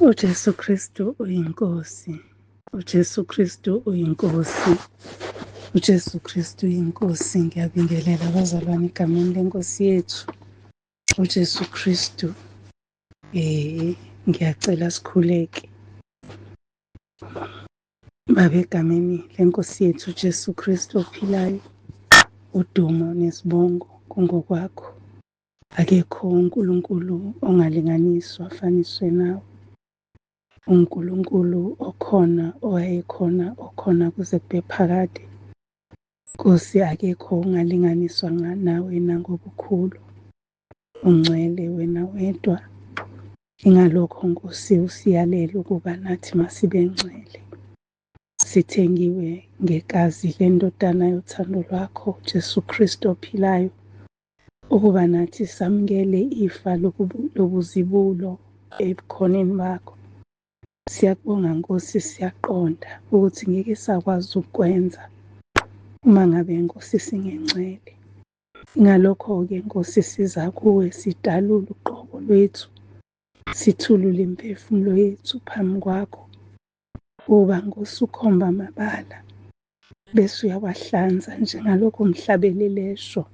uJesu Kristu uyinkosi. uJesu Kristu uyinkosi. uJesu Kristu uyinkosi. Ngiyabingelela abazalwane egameni lenkosi yethu uJesu Kristu. Ngiyacela sikhuleke Baba, egameni lenkosi yethu uJesu Kristu ophilayo. Udumo nesibongo kungokwakho. Akekho uNkulunkulu ongalinganiswa afaniswe nawe. uNkulunkulu okhona, owayekhona, okhona kuze kube phakade. Nkosi, akekho ongalinganiswa nawe nangobukhulu. Ungcwele wena wedwa. Ingalokho Nkosi usiyalela ukuba nathi masibe ngcwele. Sithengiwe ngegazi lendodana yothando lwakho Jesu Kristu ophilayo, ukuba nathi samukele ifa lobuzibulo ebukhoneni bakho. Siyakubonga Nkosi, siyaqonda ukuthi ngeke sakwazi ukwenza uma ngabe Nkosi singengcwele. Ngalokho-ke Nkosi siza kuwe, sidalule uqobo lwethu, sithulule imphefumulo yethu phambi kwakho. Uba Nkosi ukhomba amabala, bese uyawahlanza njengalokho umhlabelelesho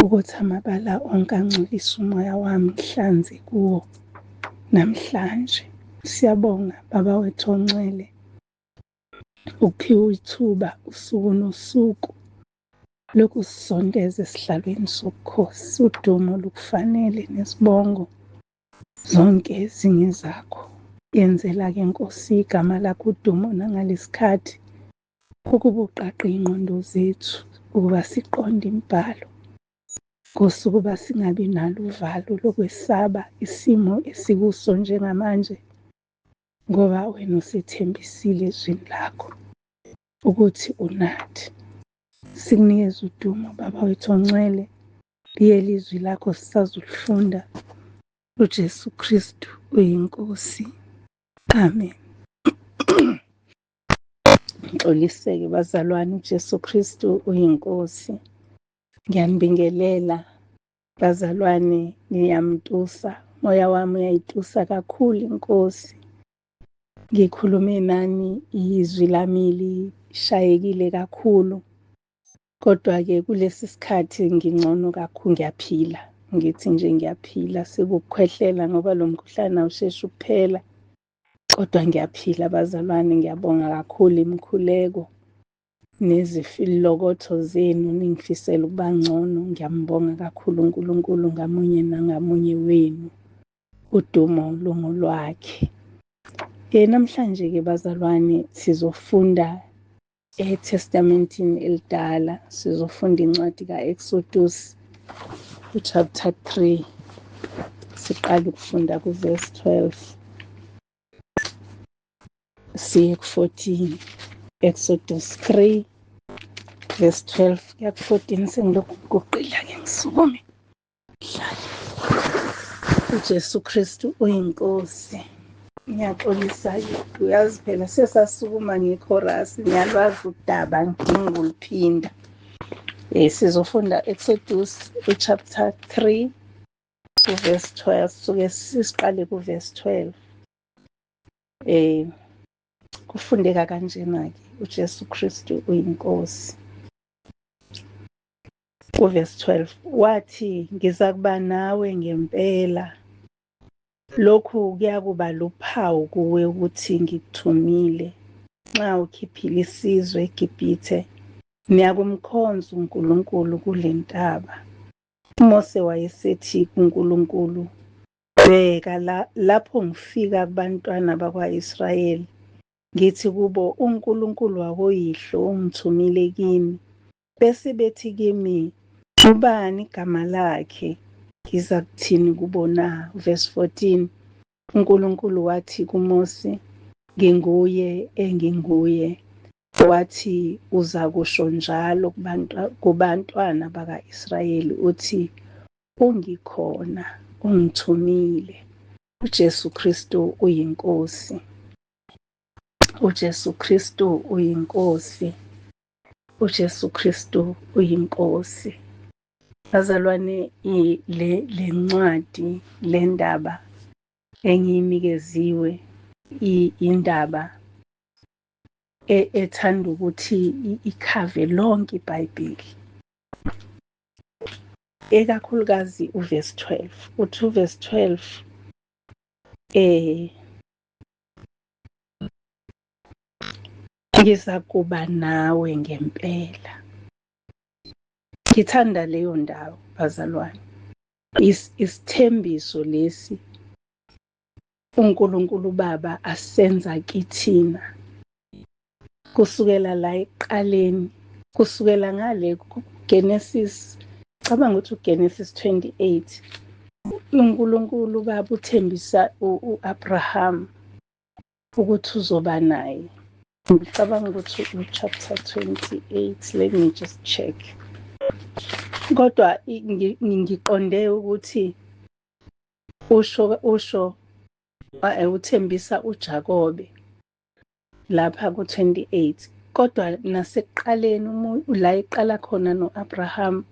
ukuthi amabala onke angcolisa umoya wami, ngihlanze kuwo namhlanje. Siyabonga Baba wethu ongcwele, uphiwe ithuba usuku nosuku lokhu sisondeze esihlalweni sobukhosi. Udumo lukufanele nesibongo, zonke zingezakho. Yenzela-ke Nkosi igama lakho udumo nangalesikhathi, ukuba uqaqe ingqondo zethu, ukuba siqonde imibhalo. Nkosi, ukuba singabi nalo uvalo lokwesaba isimo esikuso njengamanje, ngoba wena usethembisile ezwini lakho ukuthi unathi. Sikunikeza udumo Baba wethu ongcwele, liyele izwi lakho sisazulifunda. uJesu Kristu uyinkosi. Amen. Ngixoliseke bazalwane, uJesu Kristu uyinkosi. Ngiyanibingelela bazalwane, ngiyamtusa, moya wami uyayitusa kakhulu inkosi. Ngikhulume nani, izwi lami lishayekile kakhulu, kodwa-ke kulesi sikhathi ngingcono kakhulu, ngiyaphila. Ngithi nje ngiyaphila, sekukhwehlela ngoba lo mkhuhlane awusheshi ukuphela, kodwa ngiyaphila bazalwane. Ngiyabonga kakhulu imikhuleko nezilokotho zenu ningifisela ukuba ngcono. Ngiyambonga kakhulu uNkulunkulu ngamunye nangamunye wenu. Udumo lungolwakhe. Namhlanje-ke bazalwane, sizofunda eTestamentini Elidala. Sizofunda incwadi ka-Exodus chapter 3. Siqale ukufunda kuverse 12 siye ku-14. Exodus 3 verse 12 kuya ku-14. Sengilokhu ngiguqila-ke ngisukume. uJesu Kristu uyinkosi. Ngiyaxolisa-ke, uyazi phela sesasukuma ngekhorasi, ngiyalwazi udaba, ngidinga ukuliphinda. Sizofunda Exodus chapter 3 verse 12. Suke sisiqale kuverse 12. Kufundeka kanjena-ke, uJesu Kristu uyinkosi. Kuverse 12 wathi, ngiza kuba nawe ngempela. Lokhu kuyakuba luphawu kuwe ukuthi ngikuthumile. Nxa ukhiphile isizwe eGibhithe, niyakumkhonza uNkulunkulu kule ntaba. uMose wayesethi kuNkulunkulu, bheka lapho ngifika kubantwana bakwa-Israyeli, ngithi kubo, uNkulunkulu wakoyihlo ungithumile kini. Bese bethi kimi, ubani igama lakhe? Ngiza kuthini kubo na? Verse 14. uNkulunkulu wathi kuMose, nginguye enginguye. Wathi, uza kusho njalo kubantwana baka-Israyeli uthi, ungikhona, ungithumile. uJesu Kristu uyinkosi. uJesu Kristu uyinkosi. uJesu Kristu uyinkosi. Bazalwane, le ncwadi, le ndaba engiyinikeziwe indaba ethanda ukuthi ikhave lonke iBhayibheli, ekakhulukazi uverse 12. Uthi uverse 12 ngizakuba nawe ngempela. Ngithanda leyo ndawo, bazalwane. Isithembiso lesi uNkulunkulu Baba asenza kithina kusukela la ekuqaleni, kusukela ngale Genesis, cabanga ukuthi uGenesis 28, uNkulunkulu Baba uthembisa u-Abraham ukuthi uzoba naye. Ngicabanga ukuthi chapter 28, let me just check. Kodwa ngiqonde ukuthi usho uthembisa uJakobe lapha ku-28, kodwa nasekuqaleni la iqala khona no-Abraham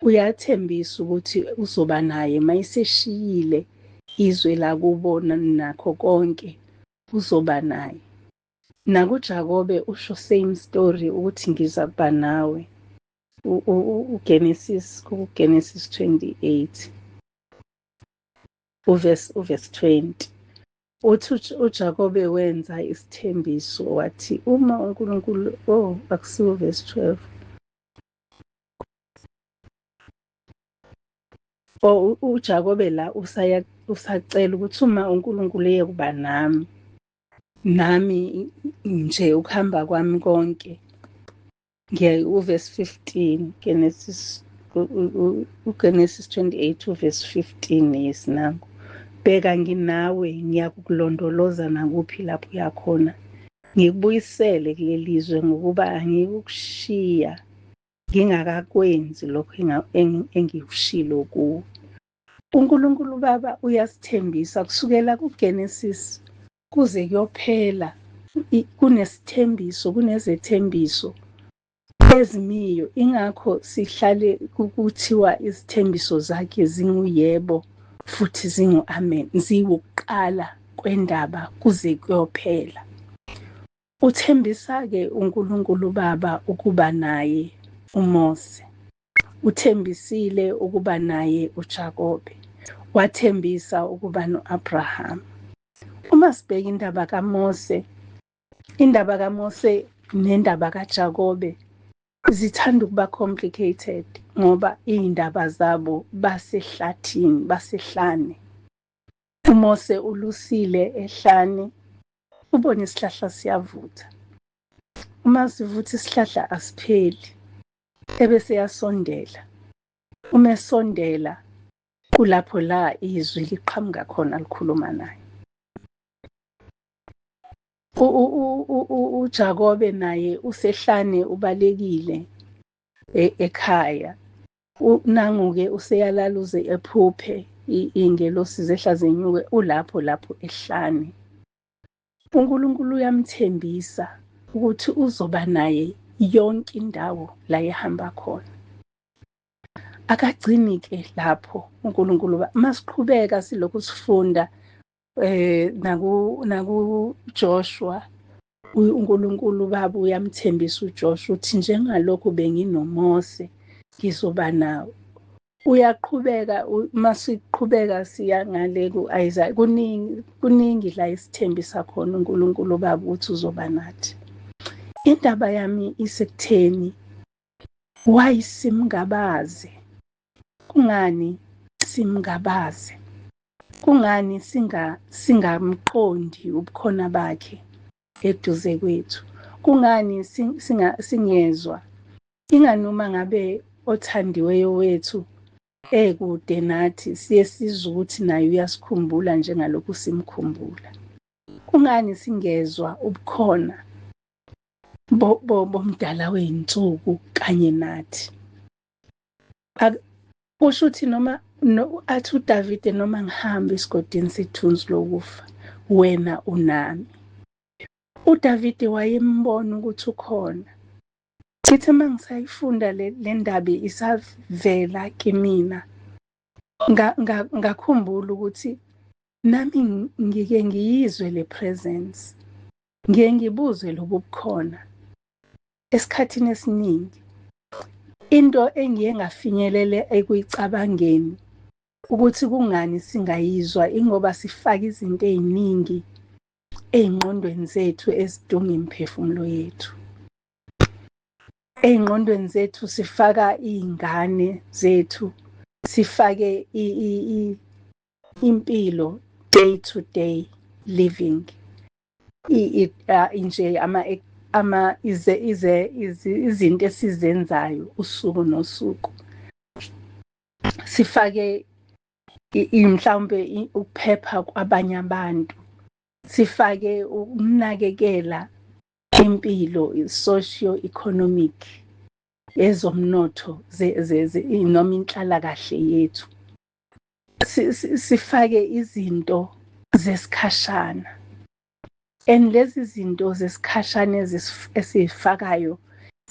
uyathembisa ukuthi uzoba naye mayiseshiyile izwe lakubo nakho konke uzoba naye. NakuJakobe usho same story ukuthi ngizakuba nawe. uGenesis 28 uverse 20 uthi uJakobe wenza isithembiso wathi uma uNkulunkulu akusiwo verse 12 uJakobe la usacela ukuthi uma uNkulunkulu eyekuba nami nje ukuhamba kwami konke. Uverse 15 Genesis uGenesis 28 uverse 15 yesinango. Bheka nginawe, ngiyakukulondoloza nakuphi lapho uyakhona, ngikubuyisele kulelizwe ngokuba angikukushiya ngingakakwenzi lokho engikushilo kuwo. uNkulunkulu Baba uyasithembisa kusukela kuGenesis kuze kuyophela, kunesithembiso, kunezethembiso ezimiyo. Ingakho sihlale kuthiwa izithembiso zakhe zinguyebo futhi zingu-amen, ziwukuqala kwendaba kuze kuyophela. Uthembisa-ke uNkulunkulu Baba ukuba naye uMose, uthembisile ukuba naye uJakobe, wathembisa ukuba no-Abraham. Uma sibheka indaba kaMose nendaba kaJakobe zithanda ukuba complicated ngoba iy'ndaba zabo basehlathini, basehlane. uMose ulusile ehlane, ubone isihlahla siyavutha. Uma sivutha isihlahla asipheli, ebese yasondela. Uma esondela kulapho la izwi liqhamuka khona likhuluma naye. uJakobe naye usehlane ubalekile ekhaya. Nangu-ke useyalala uze ephuphe iy'ngelosi zehla zenyuke, lapho ehlane. uNkulunkulu uyamthembisa ukuthi uzoba naye yonke indawo la ehamba khona. Akagcini-ke lapho uNkulunkulu. Masiqhubeka silokhu sifunda nakuJoshua, uNkulunkulu Baba uyamthembisa uJoshua uthi njengalokhu benginoMose ngizoba nawe. Uyaqhubeka, masiqhubeka siya ngale ku-Isaiah, kuningi la isithembisa khona uNkulunkulu Baba ukuthi uzoba nathi. Indaba yami isekutheni, why simngabaze? Kungani simngabaze? Kungani singamqondi ubukhona bakhe eduze kwethu? Kungani singezwa? Ingani uma ngabe othandiweyo wethu ekude nathi siye sizwe ukuthi naye uyasikhumbula njengalokhu simkhumbula? Kungani singezwa ubukhona bomdala wey'nsuku kanye nathi? Kusho ukuthi noma athi uDavide, noma ngihambe esigodini sethunzi lokufa, wena unami. uDavide wayembona ukuthi ukhona. Ngithe uma ngisayifunda le ndaba isavela kimina, ngakhumbula ukuthi nami ngike ngiyizwe le presence, ngike ngibuzwe lobu bukhona. Esikhathini esiningi into engiye ngafinyelele ekuyicabangeni ukuthi kungani singayizwa ingoba sifaka izinto eziningi ey'ngqondweni zethu ezidunga imiphefumulo yethu. Ey'ngqondweni zethu sifaka iy'ngane zethu, sifake impilo day to day living, nje izinto esizenzayo usuku nosuku. Sifake mhlawumbe ukuphepha kwabanye abantu, sifake ukunakekela impilo socio-economic, ezomnotho noma inhlalakahle yethu. Sifake izinto zesikhashana, and lezi zinto zesikhashana esizifakayo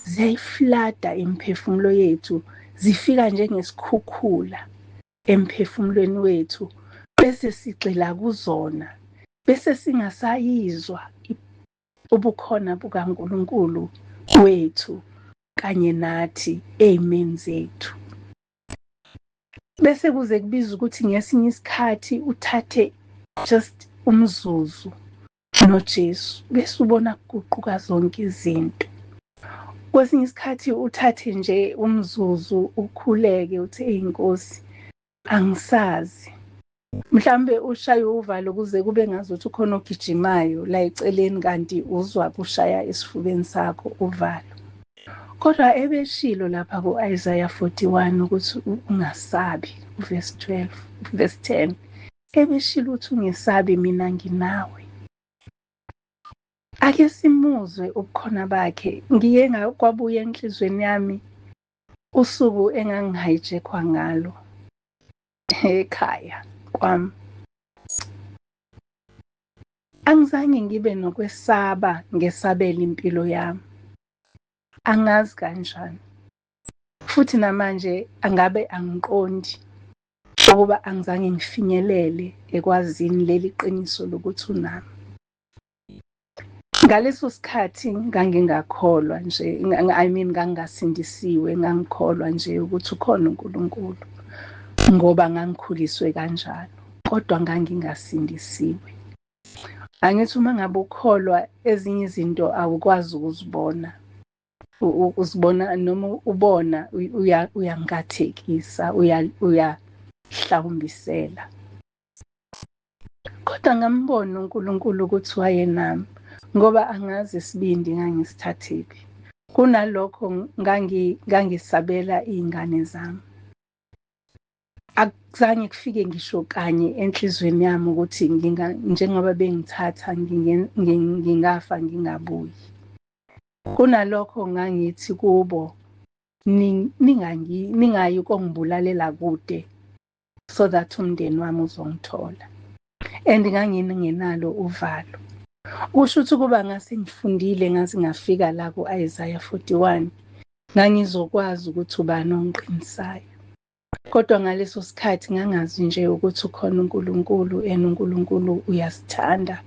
ziyayiflada imiphefumulo yethu, zifika njengesikhukhula emphefumulweni wethu, bese sigxila kuzona, bese singasayizwa ubukhona bukaNkulunkulu wethu kanye nathi ey'meni zethu. Bese kuze kubiza ukuthi ngesinye isikhathi uthathe just umzuzu noJesu, bese ubona kuguquka zonke izinto. Kwesinye isikhathi uthathe nje umzuzu ukhuleke uthi Nkosi, angisazi. Mhlambe ushaye uvalo kuze kube ngazuthi ukhona ogijimayo la eceleni kanti uzwa kushaya esifubeni sakho uvalo. Kodwa ebeshilo lapha ku-Isaiah 41 ukuthi ungasabi, verse 12, verse 10. Ebeshilo ukuthi ungesabi, mina nginawe. Ake simuzwe ubukhona bakhe. Ngiye kwabuya enhlizweni yami usuku engangihijackwa ngalo ekhaya kwami. Angizange ngibe nokwesaba ngesabela impilo yami. Angazi kanjani. Futhi namanje angabe angiqondi ukuba angizange ngifinyelele ekwazini leli qiniso lokuthi unami. Ngaleso sikhathi ngangingakholwa nje, ngangingasindisiwe, ngangikholwa nje ukuthi ukhona uNkulunkulu ngoba ngangikhuliswe kanjalo, kodwa ngangingasindisiwe. Angithi uma ngabe ukholwa ezinye izinto awukwazi ukuzibona, uzibona noma ubona uyangathekisa, uyahlawumbisela. Kodwa ngambona uNkulunkulu ukuthi wayenami, ngoba angazi isibindi ngangisithathephi. Kunalokho ngangisabela iy'ngane zami. Akuzange kufike ngisho kanye enhlizweni yami ukuthi njengoba bengithatha ngingafa ngingabuyi. Kunalokho ngangithi kubo, ningayi ukongibulalela kude so that umndeni wami uzongithola. And ngangingenalo uvalo. Kusho ukuthi kuba ngase ngifundile ngaze ngafika la ku-Isaiah 41, ngangizokwazi ukuthi ubani ongiqinisayo. Kodwa ngaleso sikhathi ngangazi nje ukuthi ukhona uNkulunkulu, and uNkulunkulu uyasithanda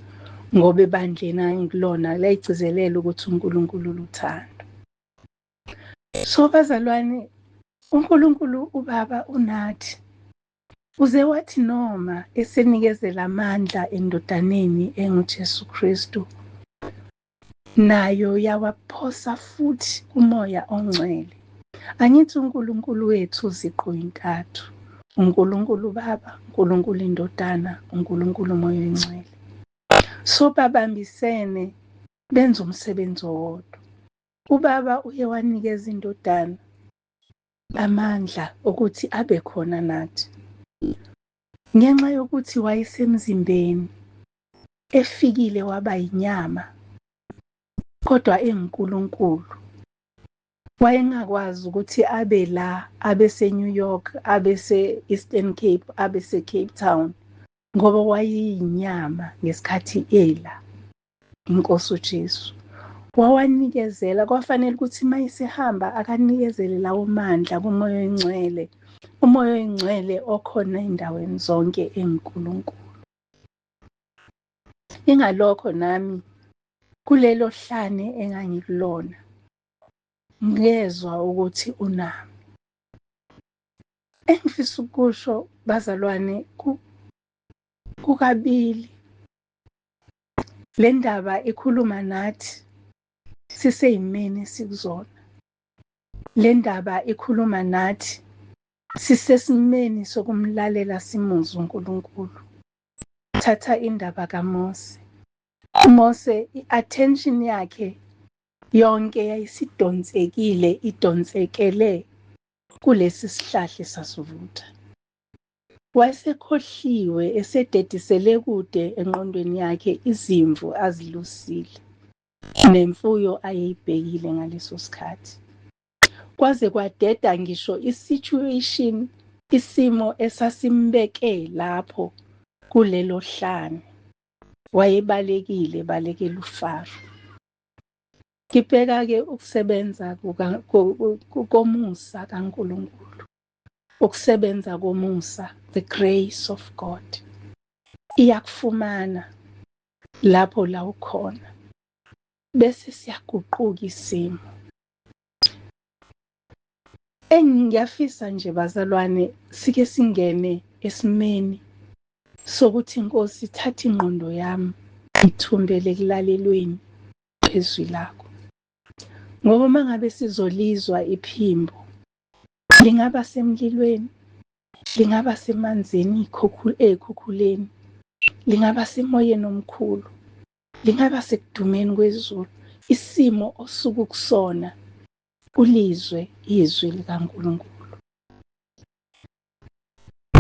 ngoba ebandleni angikulona layigcizelela ukuthi uNkulunkulu luthando. So bazalwane, uNkulunkulu uBaba unathi. Uze wathi noma esenikezela amandla endodaneni enguJesu Kristu, nayo yawaphosa futhi uMoya oNgcwele. Angithi uNkulunkulu wethu uZiqu intathu, uNkulunkulu Baba, uNkulunkulu Indodana, uNkulunkulu Moya oNgcwele. So babambisene benza umsebenzi owodwa. UBaba uye wanikeza indodana amandla ukuthi abe khona nathi. Ngenxa yokuthi wayesemzimbeni, efikile waba inyama, kodwa enguNkulunkulu. Wayengakwazi ukuthi abe la, abe se-New York, abe se-Eastern Cape, abe se-Cape Town, ngoba wayeyinyama ngesikhathi ela iNkosi uJesu. Wawanikezela, kwafanele ukuthi uma isehamba akanikezele lawo mandla kuMoya oNgcwele, uMoya oNgcwele okhona endaweni zonke enguNkulunkulu. Ingalokho nami kulelo hlane engangikulona ngezwa ukuthi unami. Engifisa ukusho bazalwane kukabili. Le ndaba ikhuluma nathi siseyimeni sikuzona. Le ndaba ikhuluma nathi sisesimeni sokumlalela simuzwe uNkulunkulu. Thatha indaba kaMose. uMose i-attention yakhe yonke yayisidonsekile, idonsekele kulesi sihlahla esasivutha. Wayesekhohliwe, esededisele kude engqondweni yakhe izimvu azilusile nemfuyo ayeyibhekile ngaleso sikhathi. Kwaze kwadeda ngisho i-situation, isimo esasimbeke lapho kulelo hlane. Wayebalekile, balekela uFaro. Ngibheka-ke ukusebenza komusa kaNkulunkulu. Ukusebenza komusa, the grace of God, iyakufumana lapho la ukhona. Bese siyaguquka isimo. Ngiyafisa nje bazalwane sike singene esimeni sokuthi iNkosi ithathe ingqondo yami ithumbele ekulalelweni phezwi lakho. Ngoba mangabe sizolizwa iphimbo, lingaba semlilweni, lingaba semanzini ey'khukhuleni, lingaba semoyeni omkhulu, lingaba sekudumeni kwezulu, isimo osuke ukusona ulizwe izwi likaNkulunkulu.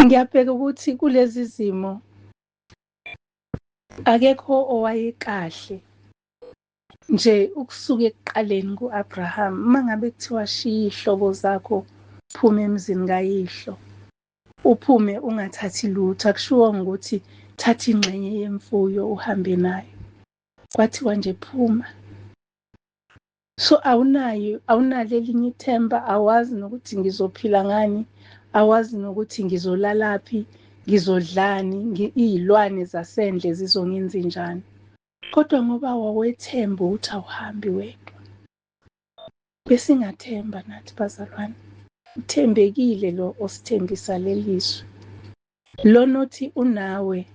Ngiyabheka ukuthi kulezi zimo akekho owayekahle nje ukusuka ekuqaleni ku-Abraham. Mangabe kuthiwa shiya iy'hlobo zakho, uphume emzini kayihlo, uphume ungathathi lutho, akushiwo ukuthi thatha ingxenye yemfuyo uhambe nayo. Kwathiwa nje phuma. So awunalo elinye ithemba, awazi nokuthi ngizophila ngani, awazi nokuthi ngizolalaphi, ngizodlani, iy'lwane zasendle zizongenzenjani. Kodwa ngoba wawethemba ukuthi awuhambi wedwa, besingathemba nathi bazalwane. Uthembekile lo osithembisa lelizwe. Lona othi unawe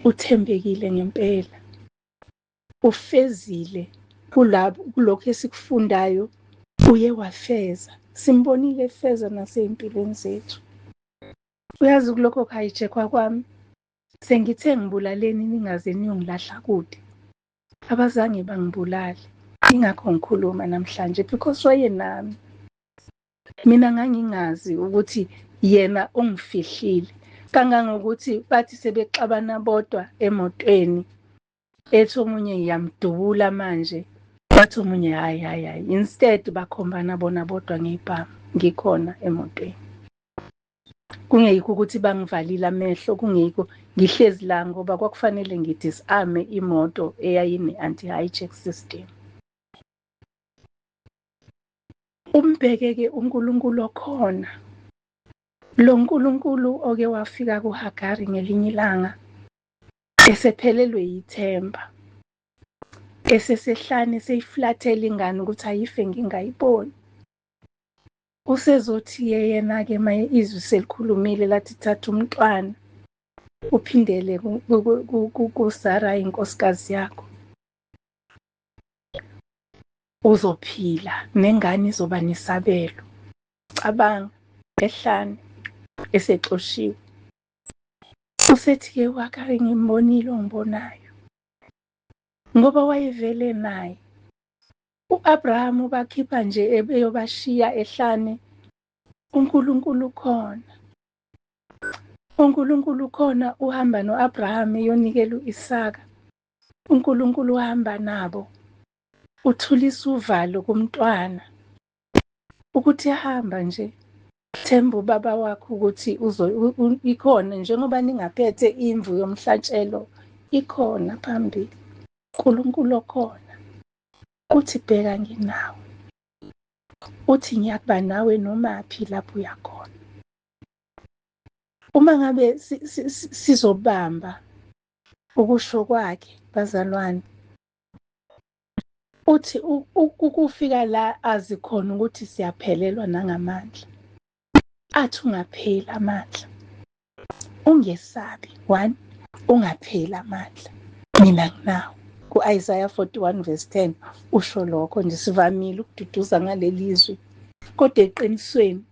uthembekile ngempela. Ufezile kulokho esikufundayo, uye wafeza. Simbonile efeza nasey'mpilweni zethu. Uyazi kulokho kuhayijekwa kwami, sengithe ngibulaleni ningaze niyongilahla kude. Abazange bangibulale, ingakho ngikhuluma namhlanje, because wayenami. Mina ngangingazi ukuthi yena ungifihlile. Kangangokuthi bathi sebexabana bodwa emotweni, ethi omunye ngiyamdubula manje, bathi omunye hayi. Instead bakhombana bona bodwa ngey'bhamu, ngikhona emotweni. Kungekho ukuthi bangivalile amehlo, kungekho ngihlezi la ngoba kwakufanele ngidisarme imoto eyayine-anti-hijack system. Umbheke-ke uNkulunkulu okhona. Lo nkulunkulu oke wafika kuHagari ngelinye ilanga, esephelelwe yithemba, esesehlane seyiflathela ingane ukuthi ayife ngingayiboni. Usezothi yena-ke maye izwi selikhulumile lathi thatha umntwana uphindele kuSara inkosikazi yakho, uzophila nengane izoba nesabelo. Cabanga, ehlane esexoshiwe. Usethi-ke uHagari ngimbonile ongibonayo, ngoba wayevele naye. U-Abrahamu bakhipha nje ebeyobashiya ehlane. uNkulunkulu khona. uNkulunkulu khona uhamba no-Abraham eyonikela u-Isaka. uNkulunkulu uhamba nabo, uthulisa uvalo kumntwana ukuthi ehamba nje. Themba ubaba wakho ukuthi ikhona, njengoba ningaphethe imvu yomhlatshelo, ikhona phambili. uNkulunkulu okhona uthi bheka nginawe, uthi ngiyakuba nawe nomaphi lapho uyakhona. Uma ngabe sizobamba Ukusho kwakhe bazalwane uthi ukufika la azi khona ukuthi siyaphelelwa nangamandla. Athi ungapheli amandla, ungesabi. 1, ungapheli amandla, mina nginawo. Ku-Isaiah 41:10 usho lokho nje. Sivamile ukududuza ngaleli zwi, kodwa eqinisweni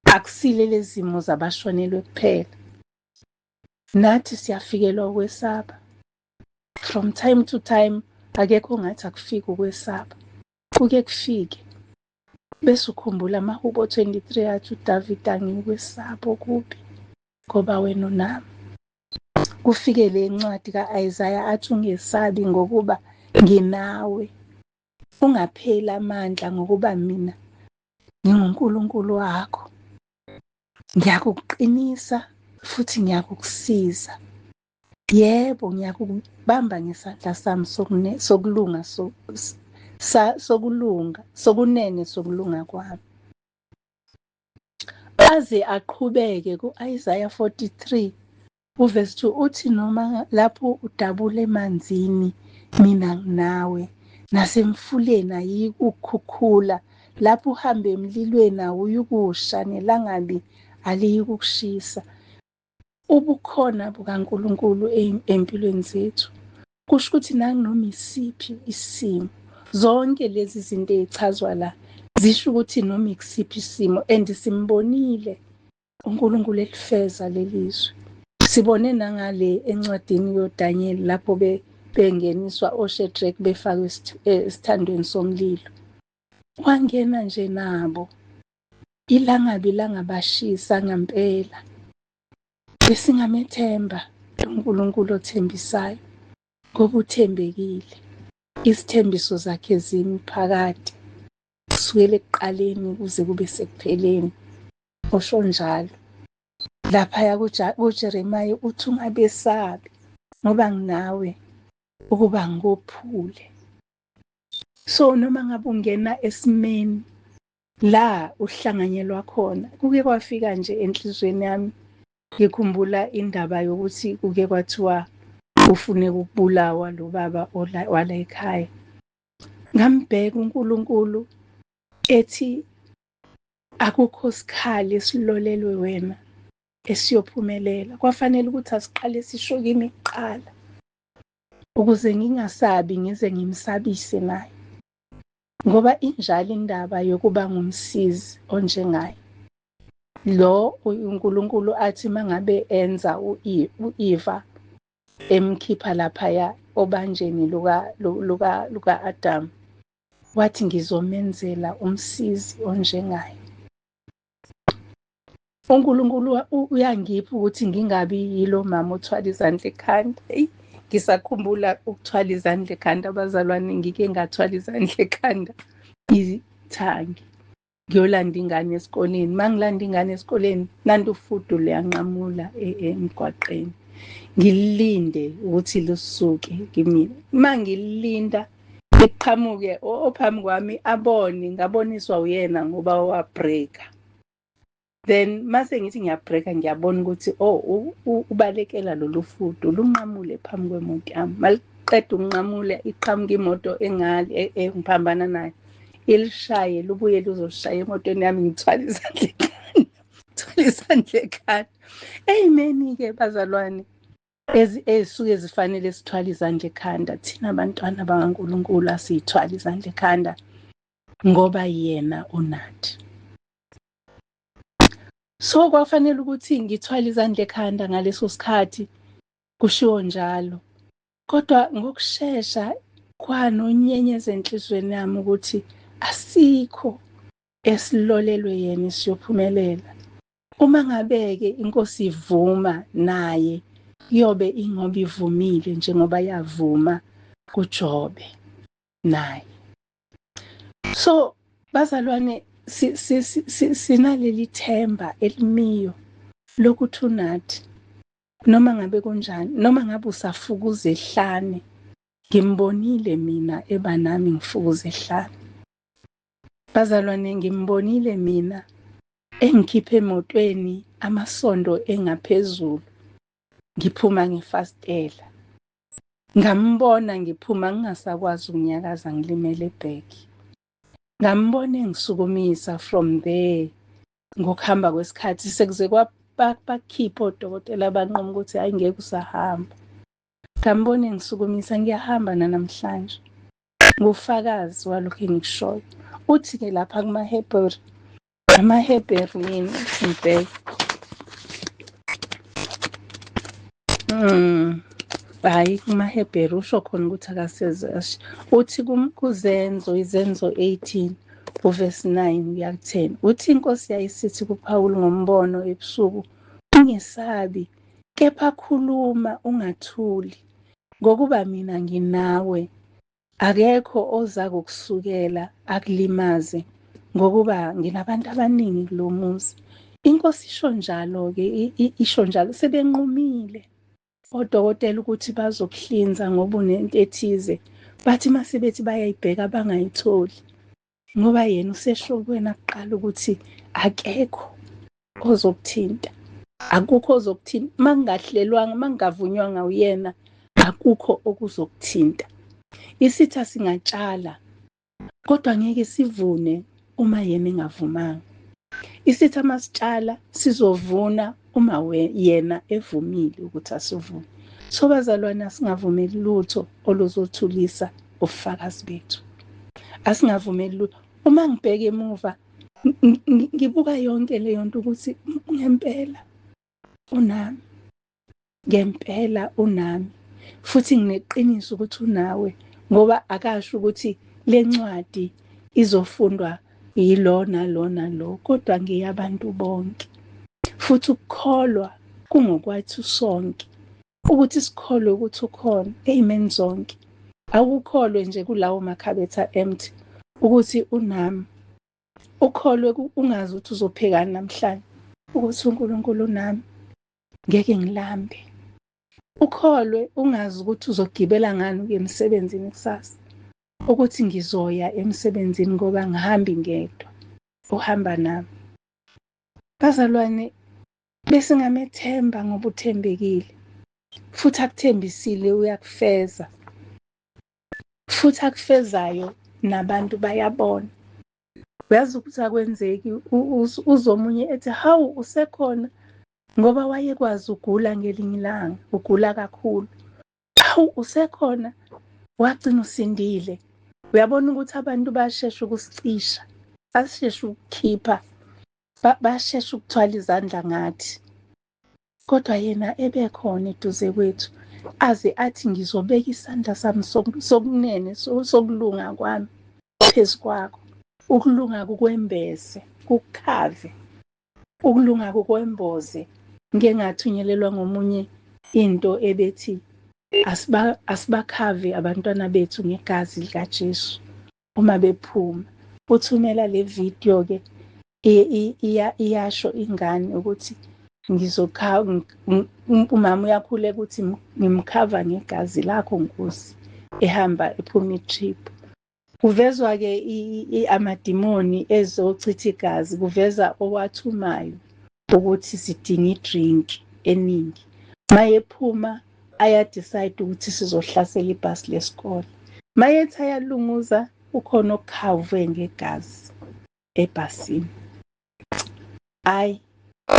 akusile lezi zimo zabashonelwe kuphela. Nathi siyafikelwa ukwesaba from time to time. Akekho ongathi akufike ukwesaba, kuke kufike bese ukhumbula amaHubo 23 athi uDavide angikwesaba okubi ngoba wena unami. Kufike le ncwadi ka-Isaiah athi ungesabi ngokuba nginawe, ungapheli amandla ngokuba mina nginguNkulunkulu wakho. Ngiyakuqinisa futhi ngiyakusiza. Yebo, ngiyakubamba ngesandla sami sokunene sokulunga kwami. Aze aqhubeke ku-Isaiah 43 uverse 2 uthi noma lapho udabula emanzini mina nginawe, nasemfuleni ayikukhukhula, lapho uhamba emlilweni awuyikusha, nelangabi aliyikukushisa. Ubukhona bukaNkulunkulu empilweni zethu kusho ukuthi nanoma isiphi isimo, zonke lezi zinto ezichazwa la zisho ukuthi noma ikusiphi isimo, and simbonile uNkulunkulu elifeza lelizwe. Sibone nangale encwadini yoDaniel lapho bengeniswa oShadrach befakwe esithandweni somlilo. Wangena nje nabo, ilangabi langabashisa ngempela. Besingamethemba uNkulunkulu othembisayo ngoba uthembekile. Izithembiso zakhe zimiphakade kusukela ekuqaleni kuze kube sekupheleni. Usho njalo laphaya kuJeremiya uthi ungabesabi ngoba nginawe ukuba ngikophule. So noma ngabe ungena esimeni la uhlanganyelwa khona, kuke kwafika nje enhlizweni yami ngikhumbula indaba yokuthi kuke kwathiwa ufuneka ukubulawa lo baba wala ekhaya. Ngambheka uNkulunkulu ethi akukho sikhali esilolelwe wena esiyophumelela. Kwafanele ukuthi asiqale sisho kimi kuqala ukuze ngingasabi ngize ngimsabise naye, ngoba injalo indaba yokuba ngumsizi onjengaye. Lo uNkulunkulu athi mangabe enza u-Eva emkhipha laphaya obanjeni luka Adam, wathi ngizomenzela umsizi onjengaye. uNkulunkulu uyangipha ukuthi ngingabi yilo mama othwala izandla ekhanda. Ngisakhumbula ukuthwala izandla ekhanda abazalwane, ngike ngathwala izandla ekhanda ithangi ngiyolanda ingane esikoleni. Mangilanda ingane esikoleni nanti ufudu luyanqamula emgwaqeni, ngilinde ukuthi lusuke kimina. Mangilinda liqhamuke ophambi kwami abone, ngaboniswa uyena ngoba wabreaka. Then mase ngithi ngiyabreaka ngiyabona ukuthi ubalekela lolu fudu lunqamule phambi kwemoto yami. Maliqeda ukunqamula iqhamuka imoto engiphambana nayo, ilishaye lubuye luzoshaya emotweni yami, ngithwala izandla ekhanda, ngithwala izandla ekhanda. Amen-ke bazalwane, ezisuke zifanele sithwala izandla ekhanda thina abantwana bakaNkulunkulu, asiyithwala izandla ekhanda ngoba yena unathi. So kwafanele ukuthi ngithwale izandla ekhanda ngaleso sikhathi, kushiwo njalo. Kodwa ngokushesha kwanonyenyeza enhlizweni yami ukuthi asikho esilolelwe yena siyophumelela. Uma ngabe-ke inkosi ivuma naye yobe ingoba ivumile njengoba yavuma kuJobe naye. So bazalwane, sinaleli themba elimiyo lokuthi unathi noma ngabe kunjani, noma ngabe usafukuza ehlane, ngimbonile mina ebanami ngifukuza ehlane. Bazalwane, ngimbonile mina engikhipha emotweni amasondo engaphezulu, ngiphuma ngefastela. Ngambona ngiphuma ngingasakwazi ukunyakaza ngilimele ebheki. Ngambona engisukumisa from there. Ngokuhamba kwesikhathi sekuze bakhipha odokotela banqoma ukuthi hhayi ngeke usahamba. Ngambona engisukumisa ngiyahamba nanamhlanje. Ngufakazi walokhu engikushoyo. Uthi-ke lapha kuma-Hebrew, ama-Hebrew yini ngibheke. Hhayi kumaHebheru usho khona ukuthi akasezasho. Uthi kuzenzo, izenzo 18 uvesi 9 kuya ku-10. Uthi inkosi yayisithi kuPhawuli ngombono ebusuku, ungesabi, kepha khuluma ungathuli, ngokuba mina nginawe. Akekho oza kukusukela akulimaze, ngokuba nginabantu abaningi kulo muzi. Inkosi isho njalo-ke, isho njalo, sebenqumile odokotela ukuthi bazokuhlinza ngoba unento ethize. Bathi mase bethi bayayibheka bangayitholi, ngoba yena usesho kuwena kuqala ukuthi akekho ozokuthinta. Akukho ozokuthinta. Makungahlelwanga, makungavunywanga uyena, akukho okuzokuthinta. Isitha singatshala, kodwa ngeke sivune uma yena engavumanga. Isitha masitshala sizovuna uma yena evumile ukuthi asivune. So bazalwane, asingavumeli lutho oluzothulisa ubufakazi bethu. Asingavumeli lutho. Uma ngibheka emuva, ngibuka yonke leyo nto ukuthi ngempela unami. Ngempela unami. Futhi ngineqiniso ukuthi unawe, ngoba akasho ukuthi le ncwadi izofundwa yilo nalo nalo, kodwa ngeyabantu bonke. Futhi ukukholwa kungokwethu sonke. Ukuthi sikholwe ukuthi ukhona, amen zonke. Awukholwe nje kulawo makhabetha empty ukuthi unami. Ukholwe ungazi ukuthi uzophekani namhlanje, ukuthi uNkulunkulu unami, ngeke ngilambe. Ukholwe ungazi ukuthi uzogibela ngani uye emsebenzini kusasa, ukuthi ngizoya emsebenzini ngoba ngihambi ngedwa, uhamba nami. Bazalwane, bese ngamethemba ngoba uthembekile, futhi akuthembisile uyakufeza, futhi akufezayo nabantu bayabona. Uyazi ukuthi akwenzeki uzomunye ethi hawu usekhona, ngoba wayekwazi ugula ngelinye ilanga, ugula kakhulu. Hawu usekhona, wagcina usindile. Uyabona ukuthi abantu bayashesha ukusicisha, basisheshe ukukhipha, basheshe ukuthwala izandla ngathi. Kodwa yena ebekhona eduze kwethu, aze athi ngizobeka isandla sami sokunene sokulunga kwami phezu kwakho. Ukulunga kukwembese, kukhave. Ukulunga kukwemboze. Ngeke ngathunyelelwa ngomunye into ebethi asibakhave abantwana bethu ngegazi likaJesu uma bephuma. Uthumela le video-ke iyasho ingane ukuthi umama uyakhuleka ukuthi ngimkhava ngegazi lakho Nkosi, ehamba ephuma itrip. Kuvezwa-ke amadimoni ezochitha igazi, kuveza owathumayo ukuthi sidinga idrink eningi. Mayephuma ayadecide ukuthi sizohlasela ibhasi lesikole. Mayethi ayalunguza, ukhona okukhavwe ngegazi ebhasini. Hayi,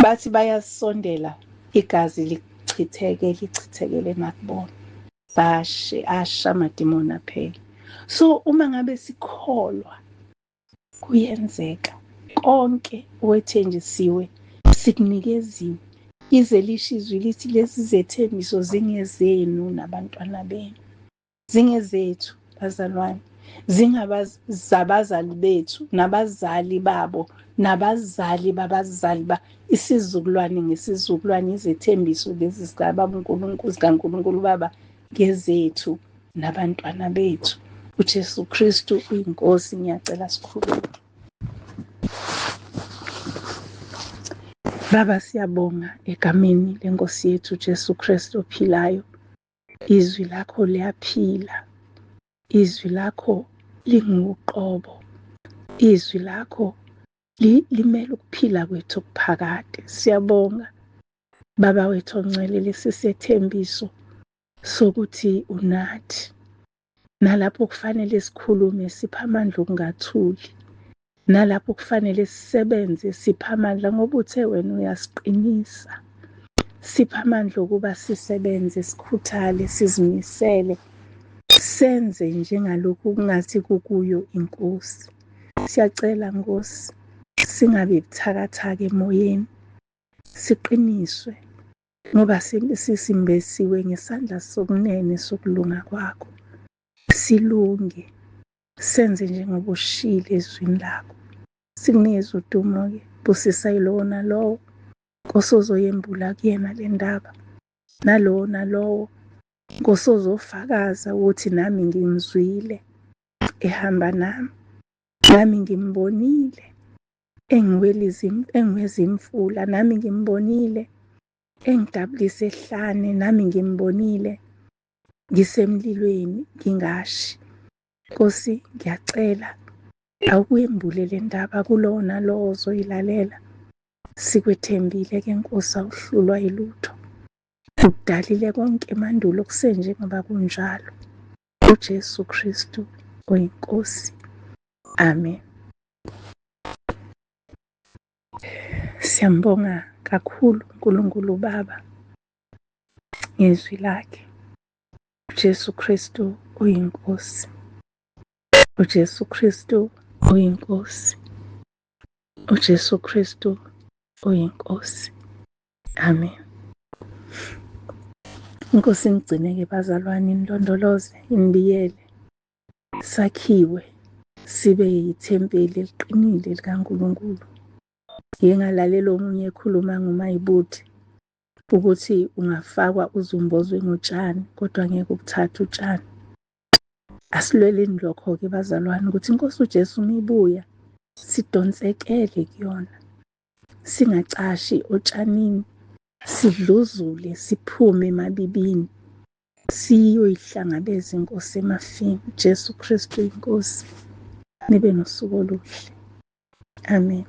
bathi bayasondela, igazi lichithekele makubona. Asha amadimoni aphela. So uma ngabe sikholwa, kuyenzeka konke owethenjisiwe sikunikeziwe. Ize lisho izwi lithi lezi zethembiso zingezenu nabantwana benu. Zingezethu bazalwane, zingabazali bethu, nabazali babo, nabazali babazali isizukulwane ngesizukulwane. Izethembiso lezi zikaNkulunkulu Baba ngezethu nabantwana bethu. uJesu Kristu uyinkosi. Ngiyacela sikhuleke. Baba, siyabonga egameni lenkosi yethu Jesu Kristu ophilayo. Izwi lakho liyaphila, izwi lakho linguqobo, izwi lakho limele ukuphila kwethu okuphakade. Siyabonga Baba wethu ongcwele, lesi sethembiso sokuthi unathi. Nalapho kufanele sikhulume sipha amandla okungathuli. Nalapho kufanele sisebenze sipha amandla ngoba uthe wena uyasiqinisa. Sipha amandla okuba sisebenze, sikhuthale, sizimisele, senze njengalokhu kungathi kukuyo iNkosi. Siyacela Nkosi, singabi buthakathaka emoyeni, siqiniswe ngoba sisimbesiwe ngesandla sokunene sokulunga kwakho. Silunge, senze njengoba ushilo ezwini lakho. Sikunikeze udumo-ke, busisa yilowo nalowo Nkosi ozoyembula kuyena le ndaba, nalowo nalowo Nkosi ozofakaza ukuthi nami ngimzwile ehamba nami, nami ngimbonile engiweza imfula, nami ngimbonile engidabulisa ehlane, nami ngimbonile ngisemlilweni ngingashi. Nkosi, ngiyacela awuyembule le ndaba kulowo nalowo ozoyilalela. Sikwethembile-ke Nkosi, awuhlulwa yilutho. Ukudalile konke emandulo kusenjengoba kunjalo. UJesu Kristu oyiNkosi. Amen. Siyambonga kakhulu uNkulunkulu Baba ngezwi lakhe. UJesu Kristu oyiNkosi. UJesu Kristu oyiNkosi. UJesu Kristu oyiNkosi. Amen. Inkosi nigcine-ke bazalwane, inilondoloze, inibiyele, sakhiwe sibe yithempeli eliqinile likaNkulunkulu. Ngike ngalalela omunye ekhuluma ngoMayibuthi ukuthi ungafakwa uzumbozwe ngotshani kodwa ngeke ubuthathe utshani. Asilweleni lokho-ke bazalwane ukuthi iNkosi uJesu uma ibuya sidonsekele kuyona, singacashi otshanini, sidluzule, siphume emabibini, siyoyihlangabeza iNkosi emafini. Jesu Kristu iNkosi. Nibe nosuku oluhle. Amen.